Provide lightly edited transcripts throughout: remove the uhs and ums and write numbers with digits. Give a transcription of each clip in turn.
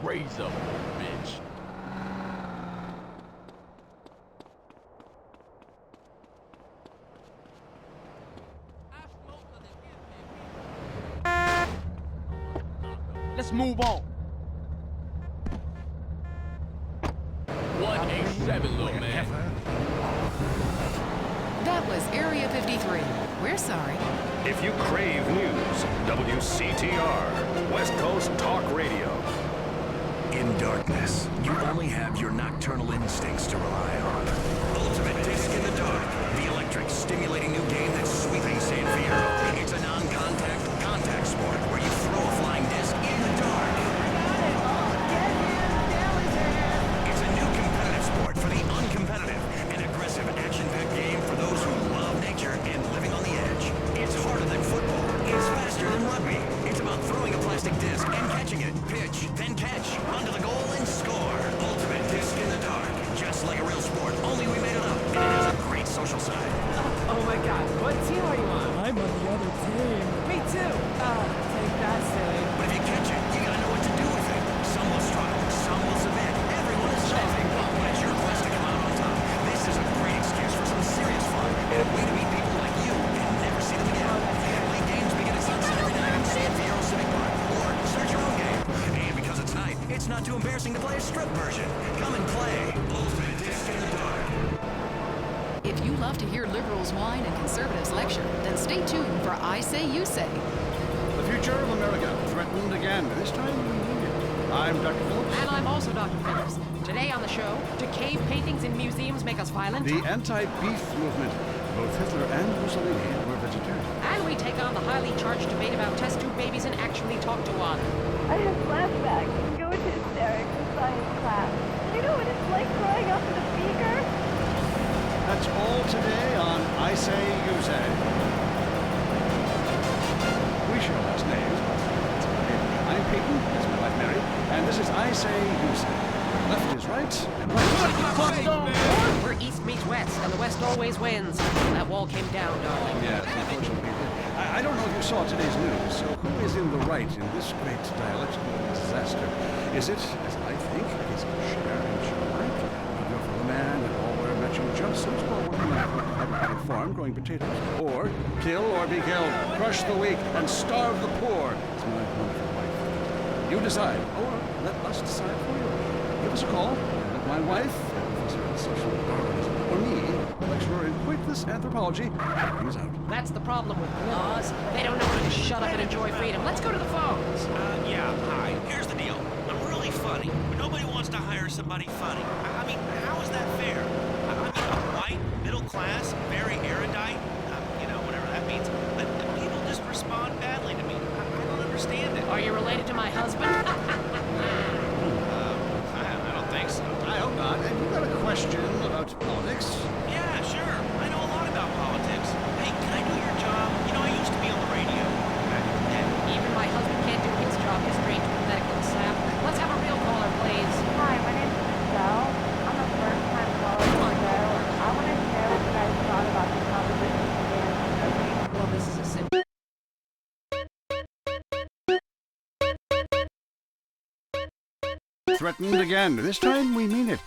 Raise up, bitch. Let's move on. 187, little man. That was Area 53. We're sorry. If you crave news, WCTR, West Coast Talk Radio. In darkness, you only have your nocturnal instincts to rely on. Ultimate Disc in the Dark, the electric, stimulating new game that's sweeping San Fierro. It's a non-contact, contact sport where you throw a flying disc in the dark. It's a new competitive sport for the uncompetitive, an aggressive, action-packed game for those who love nature and living on the edge. It's harder than football. It's faster than rugby. It's about throwing a plastic disc and catching it. Pitch, then catch, run to the goal and score. Ultimate Disc in the Dark. Just like a real sport, only we made it up. And it has a great social side. Oh my god, what team are you on? I'm on the other team. Me too! Take that, silly. But if you catch it, you gotta know what to do with it. Some will struggle, some will submit. Everyone is chasing. But it's your quest to come out on top. This is a great excuse for some serious fun and a way to meet people like you and never see them again. Play games begin at sunset every night in San Fierro Civic Park. Or search your own game. And because it's night, it's not too embarrassing to play a strip version. Come and play Ultimate Disc in the Dark. If you love to hear liberals whine and conservatives lecture, then stay tuned for I Say You Say. The future of America threatened again. This time we mean it. I'm Dr. Phillips. And I'm also Dr. Phillips. Today on the show, do cave paintings in museums make us violent? The anti-beef movement. Both Hitler and Mussolini were vegetarian. And we take on the highly charged debate about test tube babies and actually talk to one. I have flashbacks and go into hysterics in science class. You know what it's like growing up in a beaker? That's all today on I Say You Say. We share last names. I'm Peyton, that's my wife Mary, and this is I Say You Say. Left is right, and right. Where east meets west, and the west always wins. That wall came down, darling. Yes, unfortunately. I don't know if you saw today's news, so who is in the right in this great dialectical disaster? Is it, as I think, is Cher and Shark? The girl from the man and all wear matching jumpsuits while working on a hydroponic farm growing potatoes? Or kill or be killed, crush the weak, and starve the poor? It's my wonderful wife. You decide, or let us decide for you. Give us a call, and let my wife, a professor in social Darwinism, or me, a lecturer in pointless anthropology, things out. That's the problem with laws. They don't know when to shut up and enjoy freedom. Let's go to the phones. Yeah, hi. Here's the deal. I'm really funny, but nobody wants to hire somebody funny. I mean, how is that fair? I mean, I'm white, middle class, very erudite, whatever that means. But people just respond badly to me. I don't understand it. Are you related to my husband? I don't think so. I hope not. And you got a question about politics? Yeah, sure. I know a lot about politics. Hey, can I do your job? I used to be on the radio. Even my husband can't do his job. His strange, pathetic little sap. Let's have a real caller, please. Hi, my name is Michelle. I'm a first-time caller to the show. I wanted to know what you guys thought about the composition again. Well, this is a simple... Threatened again. This time we mean it.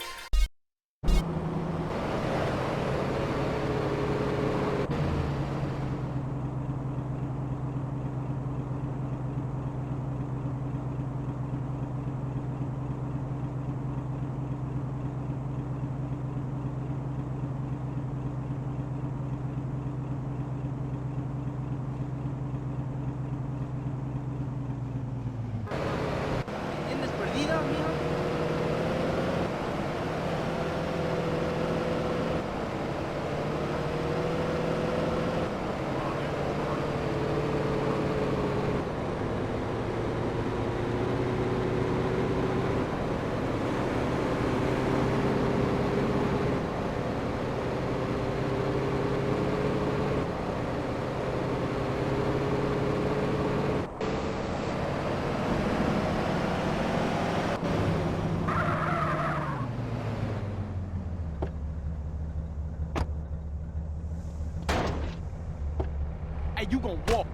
You gonna walk.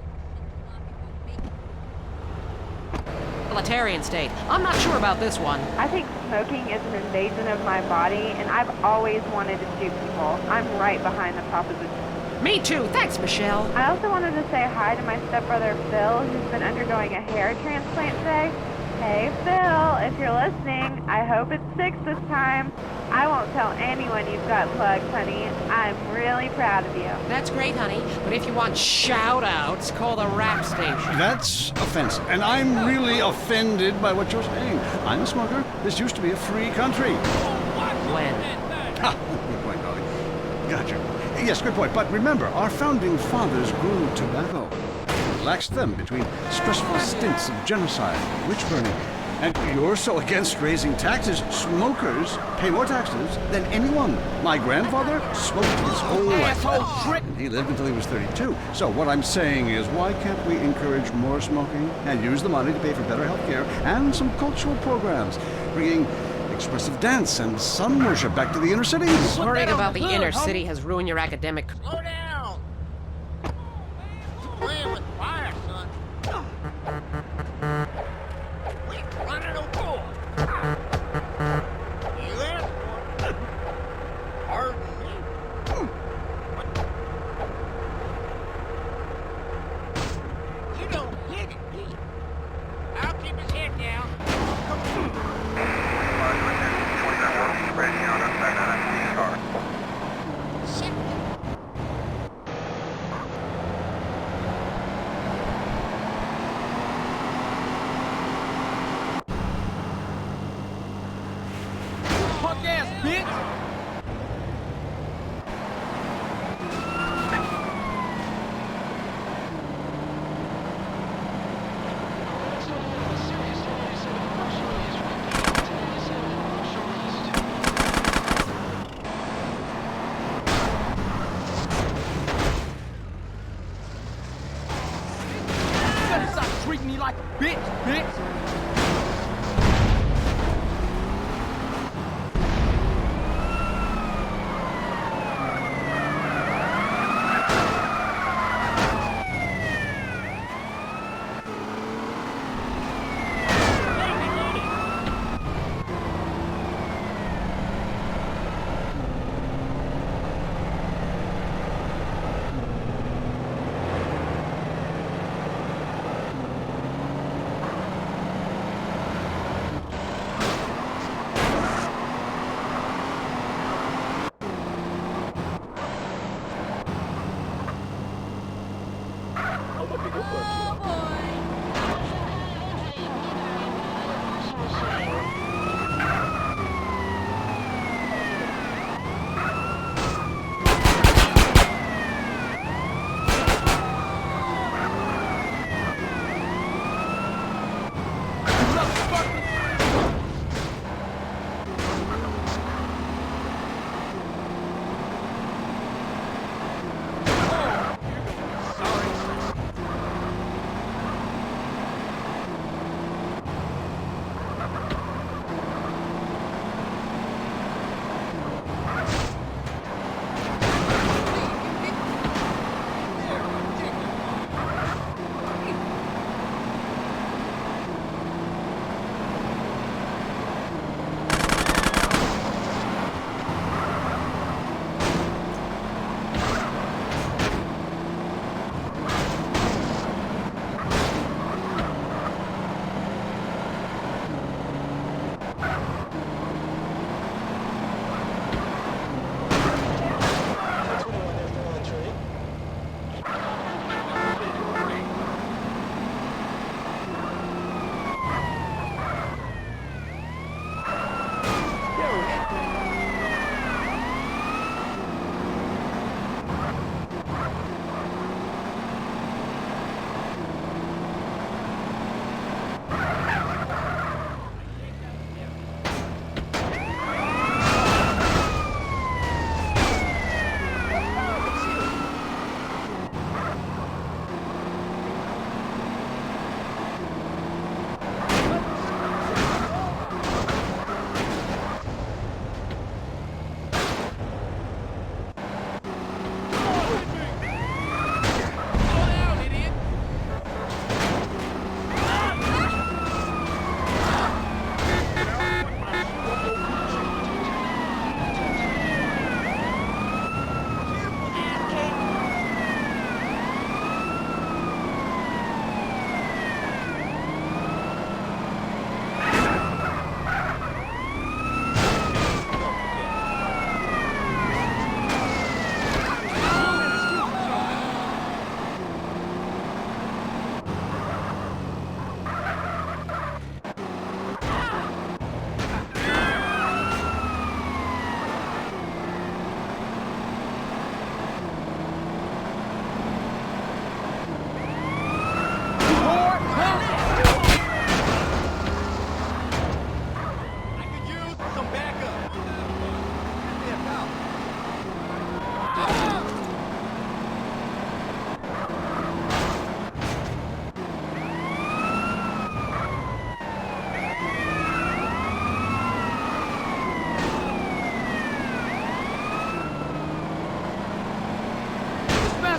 totalitarian state. I'm not sure about this one. I think smoking is an invasion of my body, and I've always wanted to shoot people. I'm right behind the proposition. Me too. Thanks, Michelle. I also wanted to say hi to my stepbrother Phil, who's been undergoing a hair transplant today. Hey Phil, if you're listening, I hope it's 6 this time. I won't tell anyone you've got plugs, honey. I'm really proud of you. That's great, honey. But if you want shout-outs, call the rap station. That's offensive, and I'm really offended by what you're saying. I'm a smoker. This used to be a free country. When? Ha! Good point, darling. Gotcha. Yes, good point. But remember, our founding fathers grew tobacco. Relaxed them between stressful stints of genocide and witch burning. And you're so against raising taxes. Smokers pay more taxes than anyone. My grandfather smoked his whole life. He lived until he was 32. So what I'm saying is, why can't we encourage more smoking and use the money to pay for better health care and some cultural programs, bringing expressive dance and sun worship back to the inner cities? Worrying about the inner city has ruined your academic... Slow down! You're playing with fire, son. We're running a war. You asked for it. Pardon me. You don't hit it, do you? I'll keep his head down. Shit. Punk ass bitch! You better stop treating me like a bitch!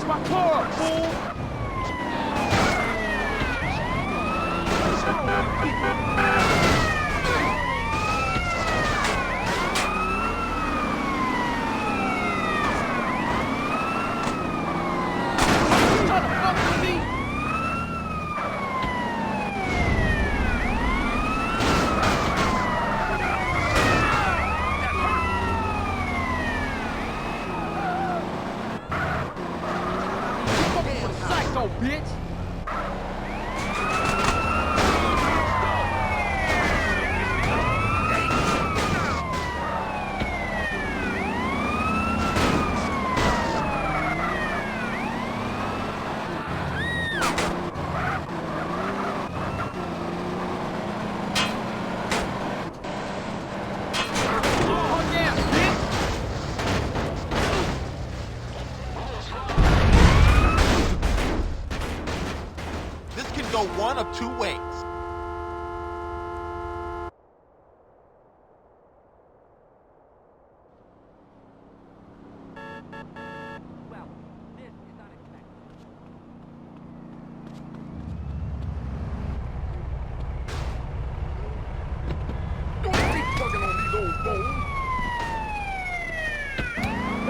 my car, fool! Bitch! Go one of two ways. Well, this is unexpected. Don't be tugging on these old bones!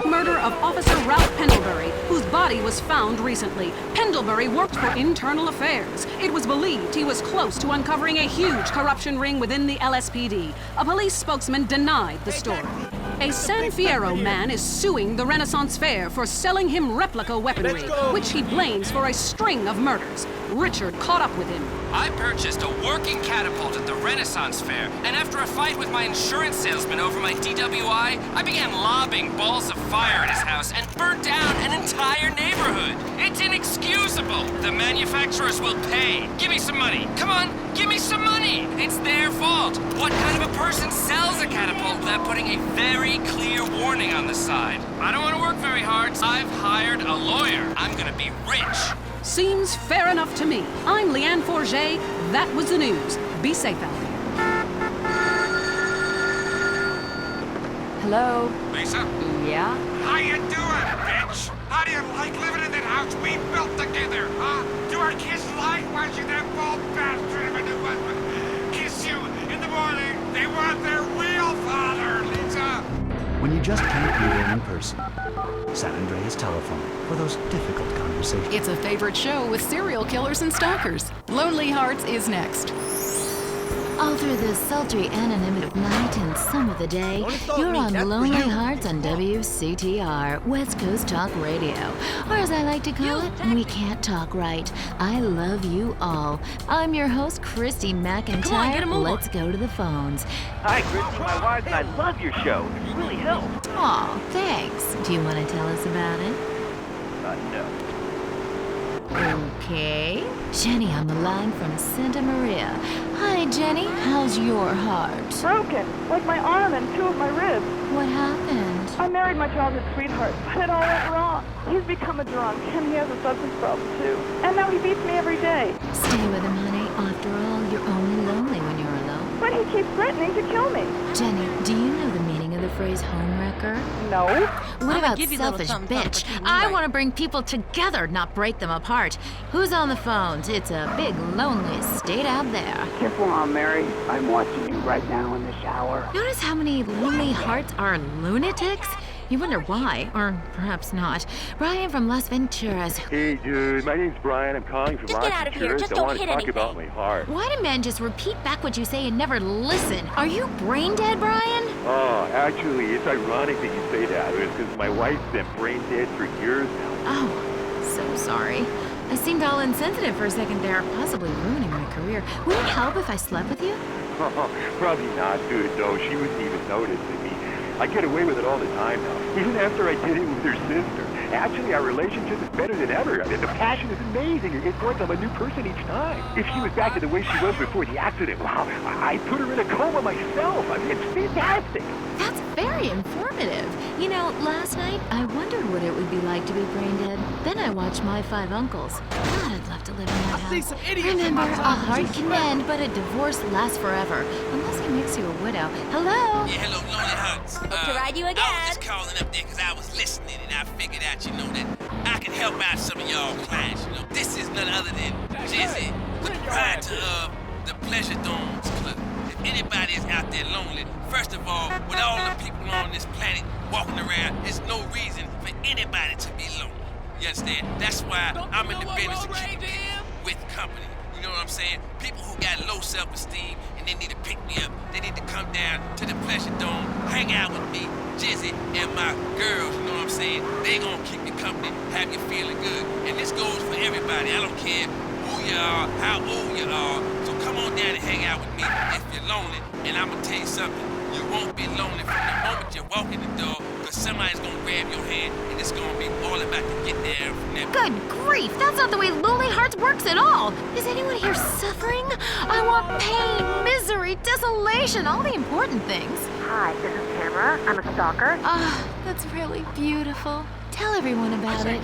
Murder of Officer Ralph Pendlebury, whose body was found recently. Pendlebury worked for Internal Affairs. It was believed he was close to uncovering a huge corruption ring within the LSPD. A police spokesman denied the story. A San Fierro man is suing the Renaissance Fair for selling him replica weaponry, which he blames for a string of murders. Richard caught up with him. I purchased a working catapult at the Renaissance Fair, and after a fight with my insurance salesman over my DWI, I began lobbing balls of fire at his house and burnt down an entire neighborhood. It's inexcusable. The manufacturers will pay. Give me some money. Come on, give me some money. It's their fault. What kind of a person sells a catapult without putting a very clear warning on the side? I don't want to work very hard. I've hired a lawyer. I'm gonna be rich. Seems fair enough to me. I'm Leanne Forget. That was the news. Be safe out there. Hello? Lisa? Yeah? How you doing, bitch? How do you like living in that house we built together, huh? Do our kids like watching that bald bastard of a new husband kiss you in the morning? They want their real father, Lisa. When you just can't be there in person. San Andreas telephone for those difficult conversations. It's a favorite show with serial killers and stalkers. Lonely Hearts is next. All through the sultry anonymity of night and some of the day, you're on Lonely Hearts on WCTR, West Coast Talk Radio. Or as I like to call it, We Can't Talk Right. I love you all. I'm your host, Christy McIntyre. Come on, get 'em over. Let's go to the phones. Hi, Christy, my wife and I love your show. It really helps. Aw, thanks. Do you want to tell us about it? No. Okay. Jenny on the line from Santa Maria. Hi, Jenny. How's your heart? Broken, like my arm and two of my ribs. What happened? I married my childhood sweetheart, but it all went wrong. He's become a drunk, and he has a substance problem, too. And now he beats me every day. Stay with him, honey. After all, you're only lonely when you're alone. But he keeps threatening to kill me. Jenny, do you know the meaning of the phrase homewrecker? No. What about give you a little selfish something bitch? for keeping I right. want to bring people together, not break them apart. Who's on the phones? It's a big, lonely state out there. Careful, Aunt Mary. I'm watching you right now in the shower. Notice how many lonely hearts are lunatics? You wonder why, or perhaps not. Brian from Las Venturas. Hey, dude, my name's Brian. I'm calling from Just Las get out of here. Venturas. Just I don't want to hit talk anything. about my heart. Why do men just repeat back what you say and never listen? Are you brain dead, Brian? Oh, actually, it's ironic that you say that. It's because my wife's been brain dead for years now. Oh, so sorry. I seemed all insensitive for a second there, possibly ruining my career. Would it help if I slept with you? Probably not, dude, though. She wouldn't even notice me. I get away with it all the time now, even after I did it with her sister. Actually, our relationship is better than ever. The passion is amazing. It's like I'm a new person each time. If she was back to the way she was before the accident, wow, I'd put her in a coma myself. I mean, it's fantastic. That's very informative. You know, last night I wondered what it would be like to be brain dead. Then I watched My Five Uncles. God, I'd love to live in that house. see some idiots in Remember, my a time. heart can mend, but a divorce lasts forever. Unless he makes you a widow. Hello? Yeah, hello, Lonely Hearts. to ride you again. I was just calling up there because I was listening and I figured out, you know, that I can help help out some of y'all clients. You know, this is none other than Jizzy, the proprietor of the Pleasure Domes Club. If anybody is out there lonely, first of all, with all the people on this planet walking around, there's no reason for anybody to be lonely. You understand? That's why I'm in the business of keeping people with company. You know what I'm saying? People who got low self-esteem and they need to pick me up. They need to come down to the Pleasure Dome, hang out with me, Jizzy, and my girls. You know what I'm saying? They gonna keep you company, have you feeling good. And this goes for everybody. I don't care who you are, how old you are. So come on down and hang out with me if you're lonely. And I'm gonna tell you something. You won't be lonely from the moment you walk in the door, because somebody's gonna grab your hand and it's gonna be all about to get there from there. Good grief, that's not the way Lonely Hearts works at all. Is anyone here suffering? I want pain, misery, desolation, all the important things. Hi, this is Tamara. I'm a stalker. That's really beautiful. Tell everyone about it.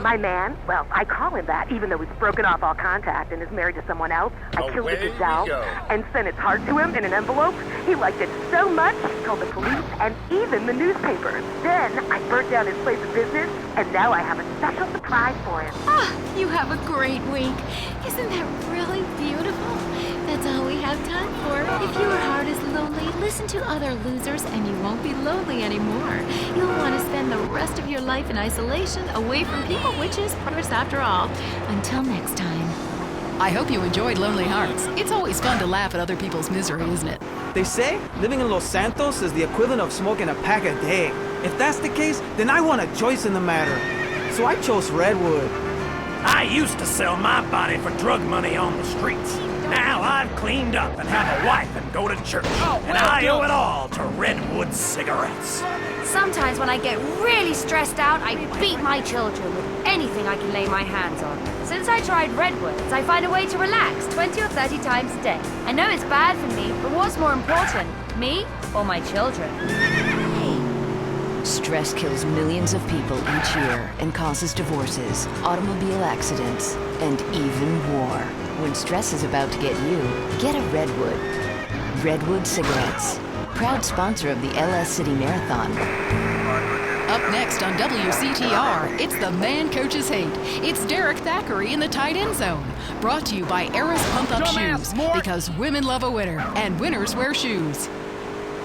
My man, well, I call him that, even though he's broken off all contact and is married to someone else. I killed a gazelle and sent its heart to him in an envelope. He liked it so much, he told the police and even the newspapers. Then I burnt down his place of business, and now I have a special surprise for him. You have a great week. Isn't that really beautiful? That's all we have time for. If your heart is lonely, listen to other losers and you won't be lonely anymore. You'll want to spend the rest of your life in isolation, away from people, which is first after all. Until next time. I hope you enjoyed Lonely Hearts. It's always fun to laugh at other people's misery, isn't it? They say living in Los Santos is the equivalent of smoking a pack a day. If that's the case, then I want a choice in the matter. So I chose Redwood. I used to sell my body for drug money on the streets. Now I've cleaned up and have a wife and go to church. And I owe it all to Redwood cigarettes. Sometimes when I get really stressed out, I beat my children with anything I can lay my hands on. Since I tried Redwoods, I find a way to relax 20 or 30 times a day. I know it's bad for me, but what's more important, me or my children? Stress kills millions of people each year and causes divorces, automobile accidents, and even war. When stress is about to get you, get a Redwood. Redwood cigarettes. Proud sponsor of the LS City Marathon. Up next on WCTR, it's The Man Coaches Hate. It's Derek Thackeray in the tight end zone. Brought to you by Eris Pump Up Shoes. Because women love a winner, and winners wear shoes.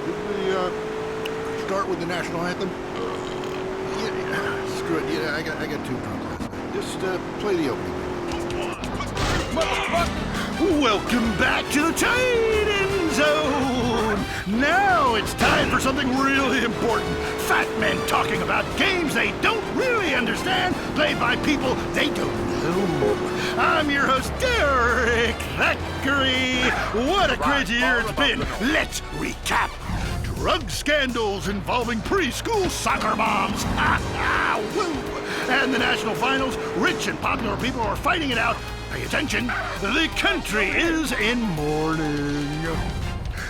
Did we start with the national anthem? Yeah, screw it. Yeah, I got too drunk last night. Just play the opening. Welcome back to the tight end zone. Now it's time for something really important. Fat men talking about games they don't really understand, played by people they don't know. I'm your host, Derek Thackeray. What a crazy year it's been. Let's recap. Drug scandals involving preschool soccer moms. Woo! And the national finals, rich and popular people are fighting it out. Pay attention, the country is in mourning.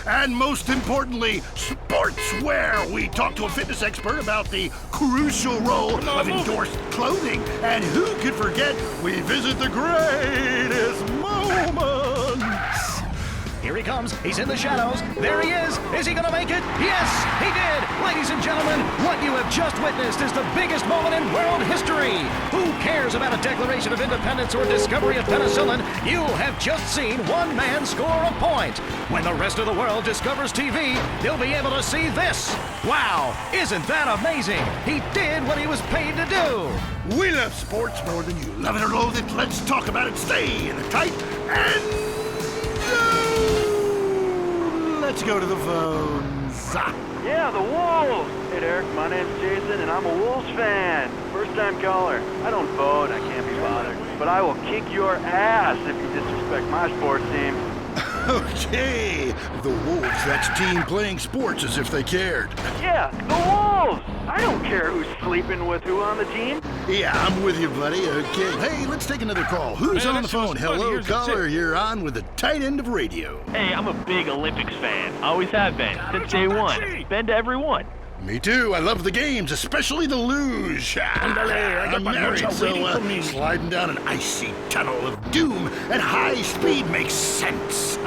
And most importantly, sportswear. We talked to a fitness expert about the crucial role of endorsed clothing. And who could forget, we visit the greatest moments. Here he comes. He's in the shadows. There he is. Is he going to make it? Yes, he did. Ladies and gentlemen, what you have just witnessed is the biggest moment in world history. Who cares about a Declaration of Independence or discovery of penicillin? You have just seen one man score a point. When the rest of the world discovers TV, they'll be able to see this. Wow, isn't that amazing? He did what he was paid to do. We love sports more than you. Love it or loathe it, let's talk about it. Stay in the tight and... let's go to the phones. Yeah, the Wolves. Hey, Derek, my name's Jason, and I'm a Wolves fan. First-time caller. I don't vote, I can't be bothered. But I will kick your ass if you disrespect my sports team. Okay, the Wolves, that's team playing sports as if they cared. Yeah, the Wolves! I don't care who's sleeping with who on the team. Yeah, I'm with you, buddy. Okay, hey, let's take another call. Who's on the phone? Hello, caller, you're on with the tight end of radio. Hey, I'm a big Olympics fan. Always have been, since day one. Been to every one. Me too. I love the games, especially the luge. I'm married, so sliding down an icy tunnel of doom at high speed makes sense.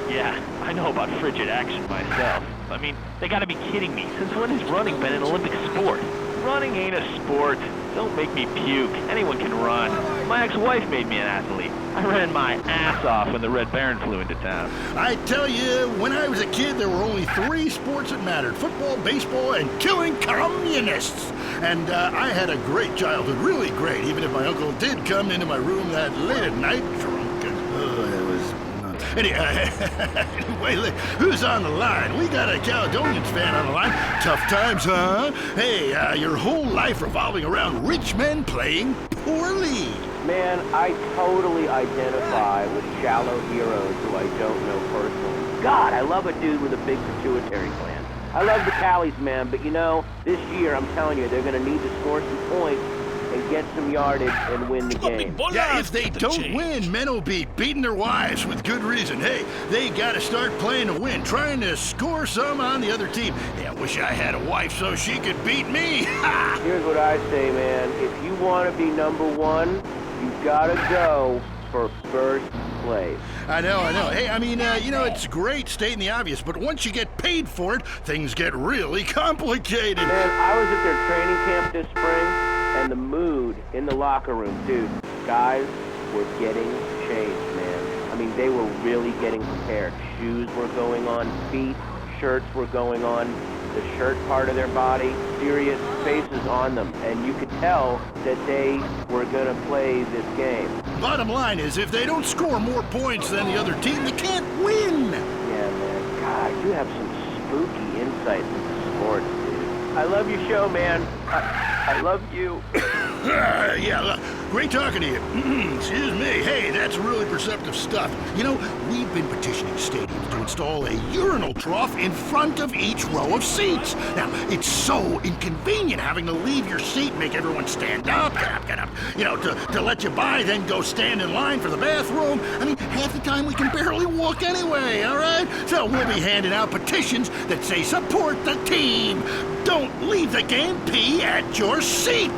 Yeah, I know about frigid action myself. I mean, they gotta be kidding me. Since when has running been an Olympic sport? Running ain't a sport. Don't make me puke. Anyone can run. My ex-wife made me an athlete. I ran my ass off when the Red Baron flew into town. I tell you, when I was a kid, there were only 3 sports that mattered: football, baseball, and killing communists. And I had a great childhood, really great, even if my uncle did come into my room that late at night drunk. And, it was... Anyway, who's on the line? We got a Caledonians fan on the line. Tough times, huh? Hey, your whole life revolving around rich men playing poorly. Man, I totally identify with shallow heroes who I don't know personally. God, I love a dude with a big pituitary gland. I love the Callies, man, but you know, this year, I'm telling you, they're going to need to score some points and get some yardage and win the game. Yeah, if they don't win, men will be beating their wives with good reason. Hey, they gotta start playing to win, trying to score some on the other team. Yeah, I wish I had a wife so she could beat me. Here's what I say, man. If you want to be number 1, you gotta go for first place. I know. Hey, I mean, you know, it's great stating the obvious, but once you get paid for it, things get really complicated. Man, I was at their training camp this spring, and the mood in the locker room, dude, guys were getting changed, man. I mean, they were really getting prepared. Shoes were going on, feet, shirts were going on, the shirt part of their body, serious faces on them, and you could tell that they were going to play this game. Bottom line is, if they don't score more points than the other team, they can't win. Yeah, man. God, you have some spooky insights into sports, dude. I love your show, man. I love you. Yeah, great talking to you. Excuse me. Hey, that's really perceptive stuff. You know, we've been petitioning stadiums to install a urinal trough in front of each row of seats. Now, it's so inconvenient having to leave your seat, make everyone stand up, get up, you know, to let you by, then go stand in line for the bathroom. I mean, half the time we can barely walk anyway, all right? So we'll be handing out petitions that say support the team. Don't leave the game pee at your seat.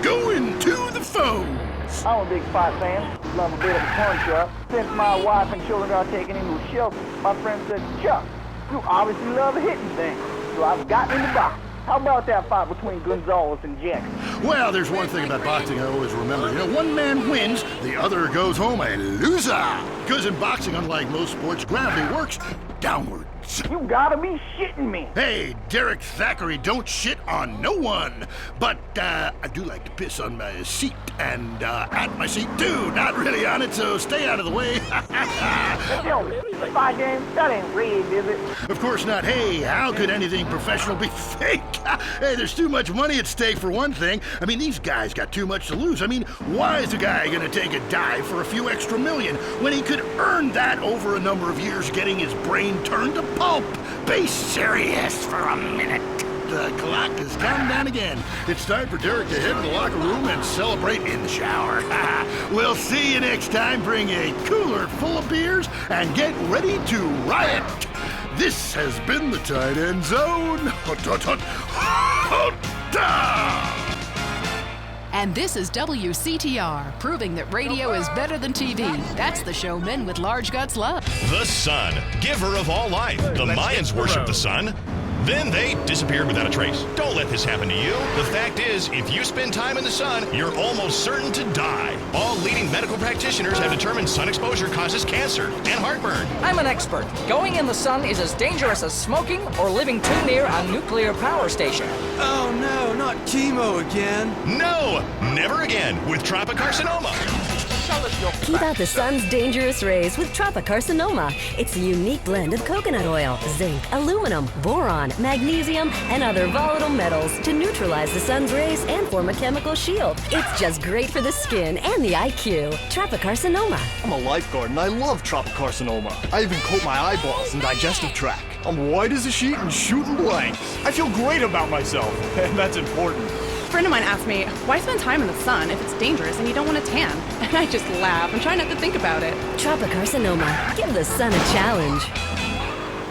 Going to the phones. I'm a big fight fan. Love a bit of a punch-up. Since my wife and children are taken into a shelter, my friend said, Chuck, you obviously love hitting things. So I've gotten in the box. How about that fight between Gonzalez and Jackson? Well, there's one thing about boxing I always remember. You know, one man wins, the other goes home a loser. Because in boxing, unlike most sports, gravity works downwards. You gotta be shitting me. Hey, Derek Thackeray, don't shit on no one. But I do like to piss on my seat and at my seat too. Not really on it, so stay out of the way. Tell me, the fight game, that ain't rigged, is it? Of course not. Hey, how could anything professional be fake? Hey, there's too much money at stake for one thing. I mean, these guys got too much to lose. I mean, why is a guy gonna take a dive for a few extra million when he could earn that over a number of years getting his brain turned to pulp? Be serious for a minute. The clock is counting down again. It's time for Derek to head to the locker room and celebrate in the shower. We'll see you next time. Bring a cooler full of beers and get ready to riot. This has been the Tight End Zone. And this is WCTR, proving that radio is better than TV. That's the show men with large guts love. The sun, giver of all life. The Mayans worshiped the sun. Then they disappeared without a trace. Don't let this happen to you. The fact is, if you spend time in the sun, you're almost certain to die. All leading medical practitioners have determined sun exposure causes cancer and heartburn. I'm an expert. Going in the sun is as dangerous as smoking or living too near a nuclear power station. Oh no, not chemo again. No, never again with tropicarcinoma. Keep out the sun's dangerous rays with Tropicarcinoma. It's a unique blend of coconut oil, zinc, aluminum, boron, magnesium, and other volatile metals to neutralize the sun's rays and form a chemical shield. It's just great for the skin and the IQ. Tropicarcinoma. I'm a lifeguard and I love tropicarcinoma. I even coat my eyeballs and digestive tract. I'm white as a sheet and shooting blanks. I feel great about myself, and that's important. A friend of mine asked me, why spend time in the sun if it's dangerous and you don't want to tan? And I just laugh and try not to think about it. Tropicarcinoma. Give the sun a challenge.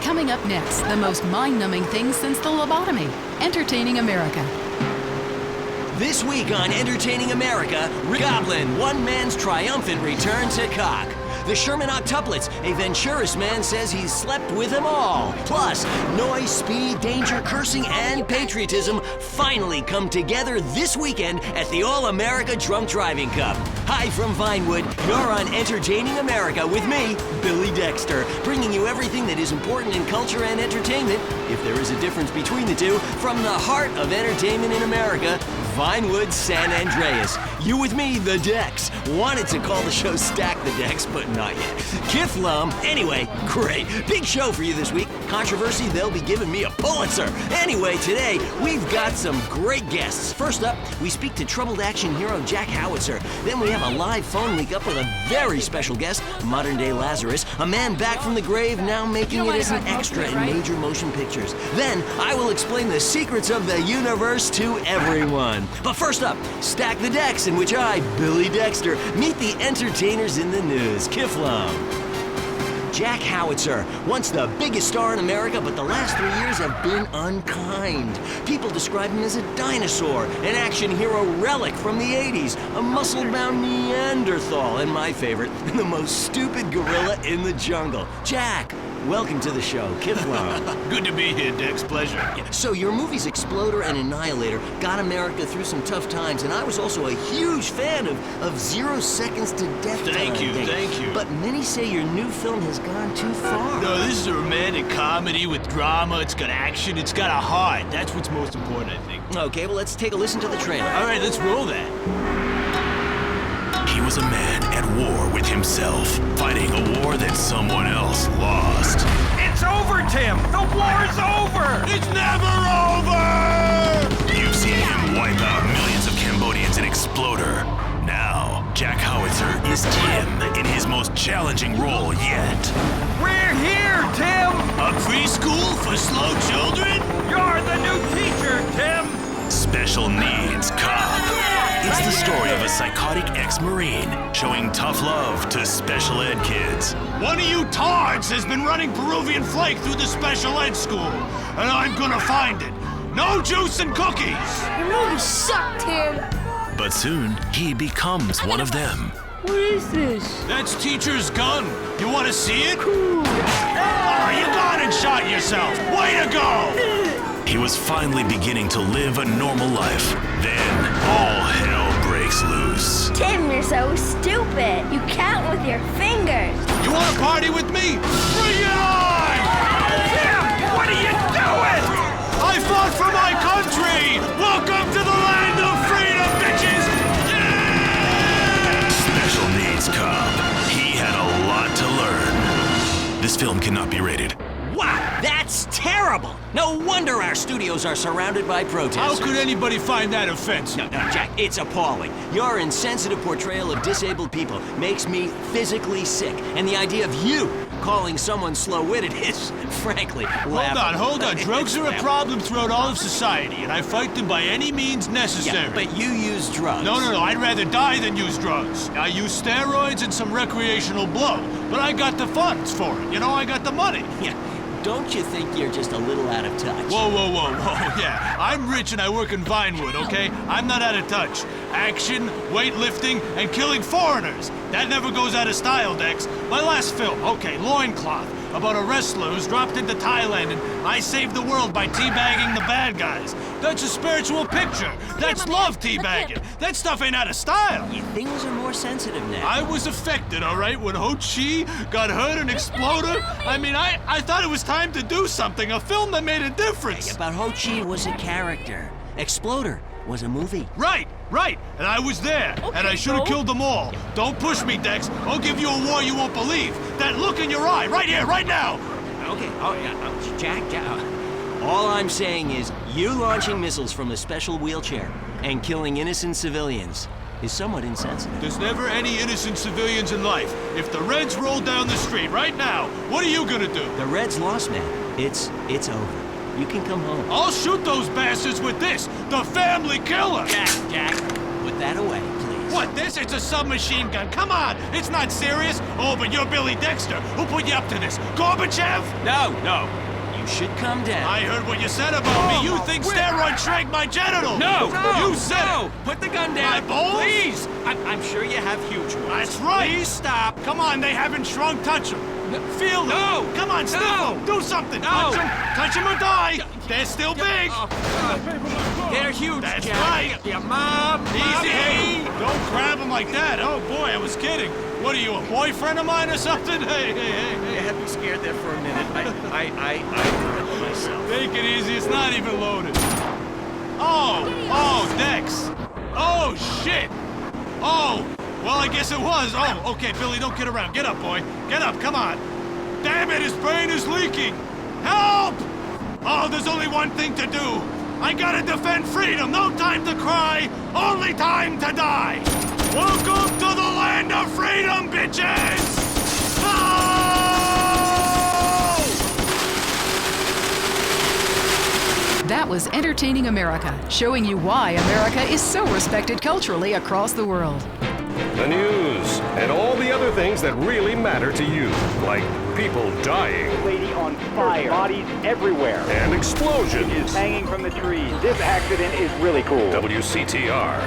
Coming up next, the most mind-numbing thing since the lobotomy, Entertaining America. This week on Entertaining America, Goblin, one man's triumphant return to cock. the Sherman octuplets. A Venturis man says he's slept with them all. Plus, noise, speed, danger, cursing, and patriotism finally come together this weekend at the All-America Drunk Driving Cup. Hi from Vinewood, you're on Entertaining America with me, Billy Dexter, bringing you everything that is important in culture and entertainment, if there is a difference between the two, from the heart of entertainment in America, Vinewood, San Andreas. You with me, the Dex. Wanted to call the show Stack the Dex, but not yet. Kiflum. Anyway, great. Big show for you this week. Controversy, they'll be giving me a Pulitzer. Anyway, today, we've got some great guests. First up, we speak to troubled action hero Jack Howitzer. Then we have a live phone link up with a very special guest, modern-day Lazarus, a man back from the grave now making it as an extra in major motion pictures. Then, I will explain the secrets of the universe to everyone. But first up, Stack the Dex, in which I, Billy Dexter, meet the entertainers in the news. Kiflum. Jack Howitzer, once the biggest star in America, but the last 3 years have been unkind. People describe him as a dinosaur, an action hero relic from the 80s, a muscle-bound Neanderthal, and my favorite, the most stupid gorilla in the jungle. Jack, welcome to the show, Kiflum. Good to be here, Dex. Pleasure. So your movies Exploder and Annihilator got America through some tough times, and I was also a huge fan of 0 Seconds to Death. Thank you. But many say your new film has gone too far. No, this is a romantic comedy with drama. It's got action. It's got a heart. That's what's most important, I think. Okay, well, let's take a listen to the trailer. All right, let's roll that. He was a man at war with himself, fighting a war that someone else lost. It's over, Tim! The war's over! It's never over! You've seen him wipe out millions of Cambodians in Exploder. Now, Jack Howitzer is Tim in his most challenging role yet. We're here, Tim! A preschool for slow children? You're the new teacher, Tim! Special Needs Cop. It's the story of a psychotic ex-Marine showing tough love to special ed kids. One of you tards has been running Peruvian flake through the special ed school, and I'm gonna find it. No juice and cookies! Your movies suck, Tim! But soon, he becomes one of them. What is this? That's teacher's gun. You want to see it? Cool. Oh, you gone and shot yourself. Way to go! He was finally beginning to live a normal life. Then, all hell breaks loose. Tim, you're so stupid. You count with your fingers. You want to party with me? Bring it on! Tim, what are you doing? I fought for my country! Welcome to the land of freedom, bitches! Yeah! Special Needs Cop. He had a lot to learn. This film cannot be rated. Wow, that's terrible! No wonder our studios are surrounded by protesters. How could anybody find that offensive? No, Jack, it's appalling. Your insensitive portrayal of disabled people makes me physically sick. And the idea of you calling someone slow-witted is, frankly, laughable. Hold on. Drugs are a problem throughout all of society, and I fight them by any means necessary. Yeah, but you use drugs. No, I'd rather die than use drugs. I use steroids and some recreational blow, but I got the funds for it. You know, I got the money. Yeah. Don't you think you're just a little out of touch? Whoa. Yeah, I'm rich and I work in Vinewood, okay? I'm not out of touch. Action, weightlifting, and killing foreigners. That never goes out of style, Dex. My last film, okay, Loincloth, about a wrestler who's dropped into Thailand and I saved the world by teabagging the bad guys. That's a spiritual picture. That's love teabagging. That stuff ain't out of style. Yeah, things are more sensitive now. I was affected, all right, when Ho Chi got hurt in Exploder. I mean, I thought it was time to do something, a film that made a difference. Yeah, but Ho Chi was a character. Exploder was a movie. Right. And I was there, and I should have killed them all. Don't push me, Dex. I'll give you a war you won't believe. That look in your eye, right here, right now. Okay, Jack. All I'm saying is, you launching missiles from a special wheelchair and killing innocent civilians is somewhat insensitive. There's never any innocent civilians in life. If the Reds roll down the street right now, what are you gonna do? The Reds lost, man. It's over. You can come home. I'll shoot those bastards with this, the family killer! Jack, put that away, please. What, this? It's a submachine gun. Come on, it's not serious. Oh, but you're Billy Dexter. Who put you up to this? Gorbachev? No. You should come down. I heard what you said about me. You think steroids shrank my genitals? No! You said it! Put the gun down! My balls? Please! I'm sure you have huge ones. That's right! Please stop! Come on, they haven't shrunk. Touch them. Feel them. No! Come on, sniff them. Do something. No! Touch them or die. They're still big. They're huge, That's Jack. right. Yeah, Mom! Easy. Hey, don't grab them like that. Oh, boy, I was kidding. What are you, a boyfriend of mine or something? Hey. You had me scared there for a minute. I did it myself. Take it easy. It's not even loaded. Oh, Dex. Oh, shit. Oh, well, I guess it was. Oh, okay, Billy, don't kid around. Get up, boy. Get up, come on. Damn it, his brain is leaking. Help! Oh, there's only one thing to do. I gotta defend freedom. No time to cry. Only time to die. Welcome to the land of freedom, bitches! That was Entertaining America, showing you why America is so respected culturally across the world. The news and all the other things that really matter to you, like people dying. Lady on fire. Bodies everywhere. And explosions. Is hanging from the trees. This accident is really cool. WCTR.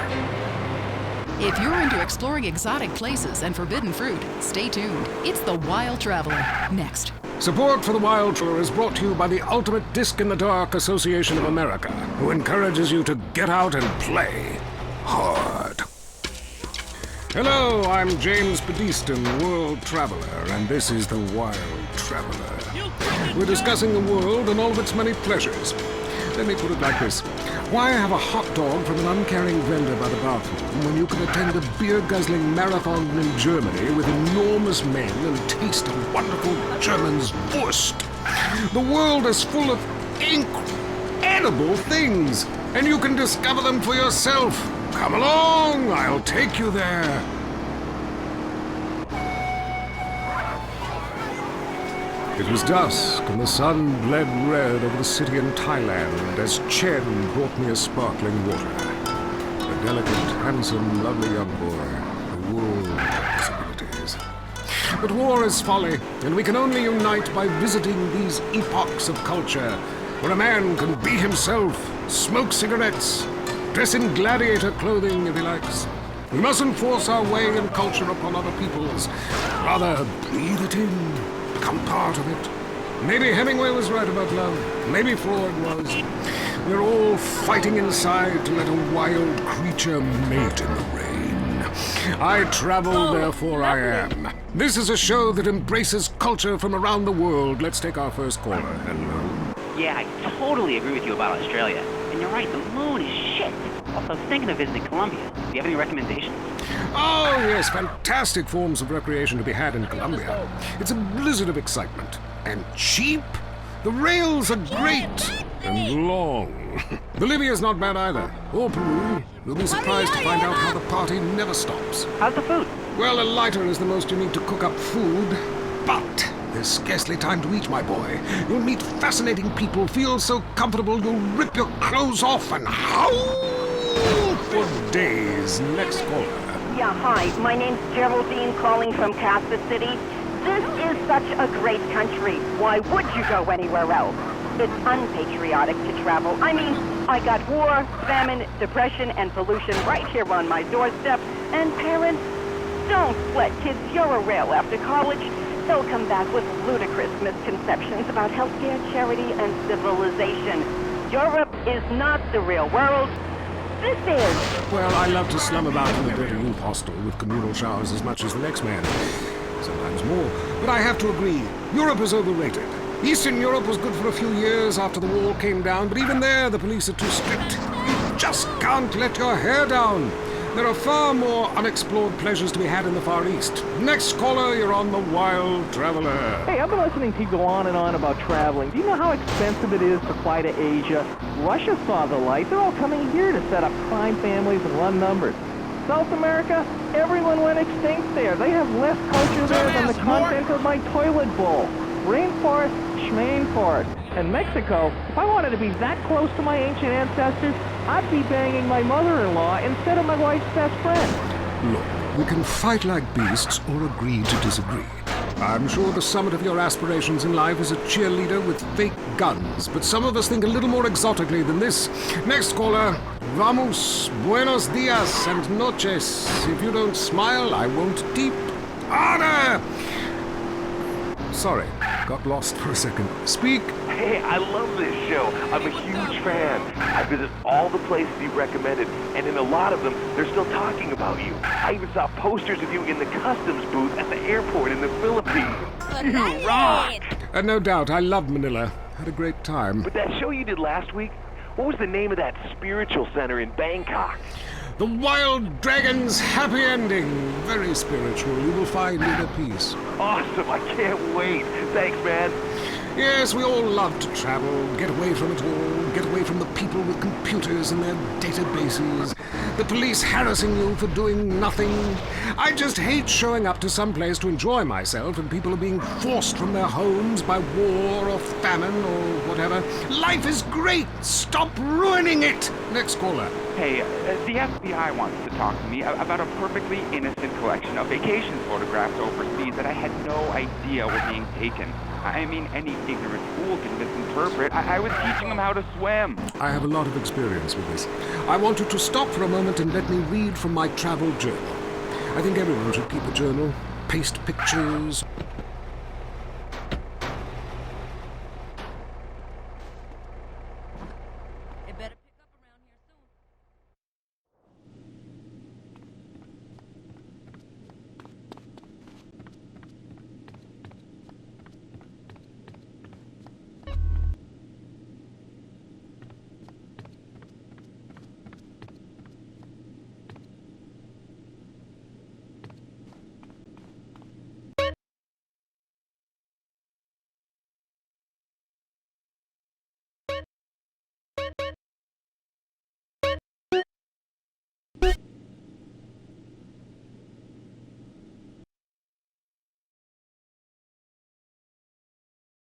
If you're into exploring exotic places and forbidden fruit, stay tuned. It's The Wild Traveler, next. Support for The Wild Traveler is brought to you by the Ultimate Disc in the Dark Association of America, who encourages you to get out and play hard. Hello, I'm James Pedestin, World Traveler, and this is The Wild Traveler. We're discussing the world and all of its many pleasures. Let me put it like this. Why have a hot dog from an uncaring vendor by the bathroom when you can attend a beer-guzzling marathon in Germany with enormous men and taste a wonderful German's Wurst? The world is full of incredible things, and you can discover them for yourself. Come along, I'll take you there. It was dusk, and the sun bled red over the city in Thailand as Chen brought me a sparkling water. A delicate, handsome, lovely young boy. A world of possibilities. But war is folly, and we can only unite by visiting these epochs of culture, where a man can be himself, smoke cigarettes, dress in gladiator clothing if he likes. We mustn't force our way and culture upon other peoples. Rather, breathe it in. Become part of it. Maybe Hemingway was right about love. Maybe Freud was. We're all fighting inside to let a wild creature mate in the rain. I travel, therefore I am. This is a show that embraces culture from around the world. Let's take our first caller. Hello? Yeah, I totally agree with you about Australia. And you're right, the moon is shit. Also, I was thinking of visiting Colombia. Do you have any recommendations? Oh, yes, fantastic forms of recreation to be had in Colombia. It's a blizzard of excitement. And cheap. The rails are great. And long. Bolivia's not bad either. Or Peru. You'll be surprised to find out how the party never stops. How's the food? Well, a lighter is the most you need to cook up food. But there's scarcely time to eat, my boy. You'll meet fascinating people, feel so comfortable you'll rip your clothes off and howl for days. Next caller. Yeah, hi. My name's Geraldine, calling from Kansas City. This is such a great country. Why would you go anywhere else? It's unpatriotic to travel. I mean, I got war, famine, depression, and pollution right here on my doorstep. And parents, don't let kids Euro-rail after college. They'll come back with ludicrous misconceptions about healthcare, charity, and civilization. Europe is not the real world. This is. Well, I love to slum about in the dirty youth hostel with communal showers as much as the next man. Sometimes more. But I have to agree, Europe is overrated. Eastern Europe was good for a few years after the wall came down, but even there the police are too strict. You just can't let your hair down. There are far more unexplored pleasures to be had in the Far East. Next caller, you're on The Wild Traveler. Hey, I've been listening to you go on and on about traveling. Do you know how expensive it is to fly to Asia? Russia saw the light. They're all coming here to set up crime families and run numbers. South America, everyone went extinct there. They have less culture there than the content of my toilet bowl. Rainforest, schmainforest. And Mexico, if I wanted to be that close to my ancient ancestors, I'd be banging my mother-in-law instead of my wife's best friend. Look, we can fight like beasts or agree to disagree. I'm sure the summit of your aspirations in life is a cheerleader with fake guns, but some of us think a little more exotically than this. Next caller. Vamos, buenos dias and noches. If you don't smile, I won't deep honor. Sorry, got lost for a second. Speak. Hey, I love this show. I'm a huge fan. I visit all the places you recommended, and in a lot of them, they're still talking about you. I even saw posters of you in the customs booth at the airport in the Philippines. You rock! No doubt, I loved Manila. Had a great time. But that show you did last week, what was the name of that spiritual center in Bangkok? The Wild Dragon's Happy Ending. Very spiritual. You will find inner peace. Awesome. I can't wait. Thanks, man. Yes, we all love to travel, get away from it all, get away from the people with computers and their databases, the police harassing you for doing nothing. I just hate showing up to some place to enjoy myself and people are being forced from their homes by war or famine or whatever. Life is great! Stop ruining it! Next caller. Hey, the FBI wants to talk to me about a perfectly innocent collection of vacation photographs overseas that I had no idea were being taken. I mean, any ignorant fool can misinterpret. I was teaching them how to swim. I have a lot of experience with this. I want you to stop for a moment and let me read from my travel journal. I think everyone should keep a journal. Paste pictures,